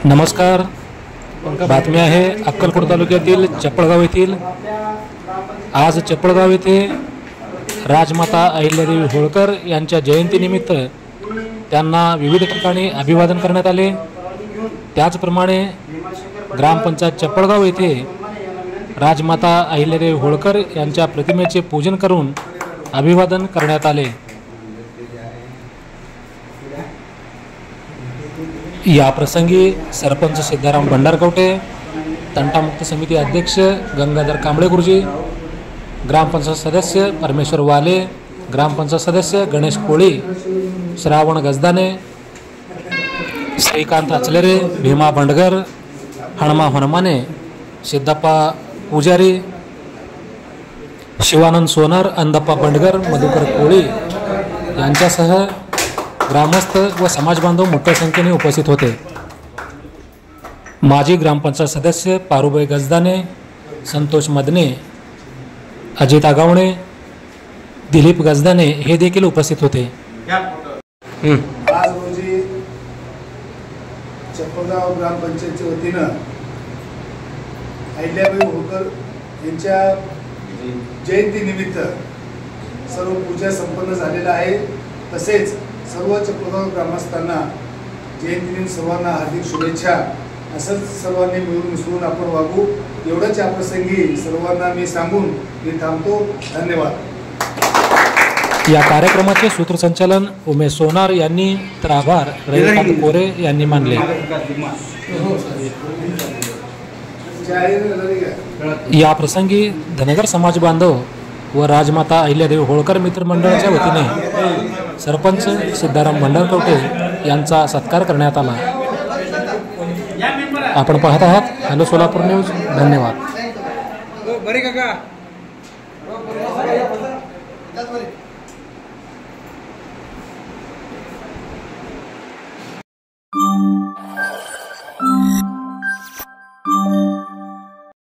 नमस्कार. बातमी आहे अक्कलकोट तालुक्यातील चप्पळगाव येथील. आज चप्पळगाव येथे राजमाता अहिल्यादेवी होळकर यांच्या जयंतीनिमित्त त्यांना विविध ठिकाणी अभिवादन करण्यात आले. त्याचप्रमाणे ग्रामपंचायत चप्पळगाव येथे राजमाता अहिल्यादेवी होळकर यांच्या प्रतिमेचे पूजन करून अभिवादन करण्यात आले. या प्रसंगी सरपंच सिद्धाराम भंडारकवटे, तंटामुक्त समिती अध्यक्ष गंगाधर कांबळे गुरुजी, ग्रामपंचायत सदस्य परमेश्वर वाले, ग्रामपंचायत सदस्य गणेश कोळी, श्रावण गजदाने, श्रीकांत अचलेरे, भीमा बंडगर, हणमा हनुमाने, सिद्धप्पा पुजारी, शिवानंद सोनर, अंदप्पा बंडगर, मधुकर कोळी यांच्यासह ग्रामस्थ व समाजबांधव मोठ्या संख्येने उपस्थित होते. माजी ग्रामपंचायत सदस्य पारुबाई गजदाने, संतोष मदने, अजित आगावणे, दिलीप गजदाने हे देखील उपस्थित होते. आज रोजी चप्पळगाव ग्रामपंचायतच्या वतीनं अहिल्याबाई होळकर यांच्या जयंतीनिमित्त सर्व पूजा संपन्न झालेला आहे. तसेच सर्व चप्पळगाव ग्रामस्थांना जयंतीनिमित्त सर्वांना हार्दिक शुभेच्छा. असंच सर्वांनी मिळून मिसळून आपण वागू एवढंच या प्रसंगी सर्वांना मी सांगून मी थांबतो. धन्यवाद. या कार्यक्रमाचे सूत्रसंचालन उमेश सोनार यांनी तर आभार रविकांत कोरे यांनी मानले. या प्रसंगी धनगर समाज बांधव व राजमाता अहिल्यादेवी होळकर मित्र मंडळाच्या वतीने सरपंच सिद्धाराम भंडारकवटे यांचा सत्कार करण्यात आला. आपण पाहत आहात हॅलो सोलापूर न्यूज. धन्यवाद.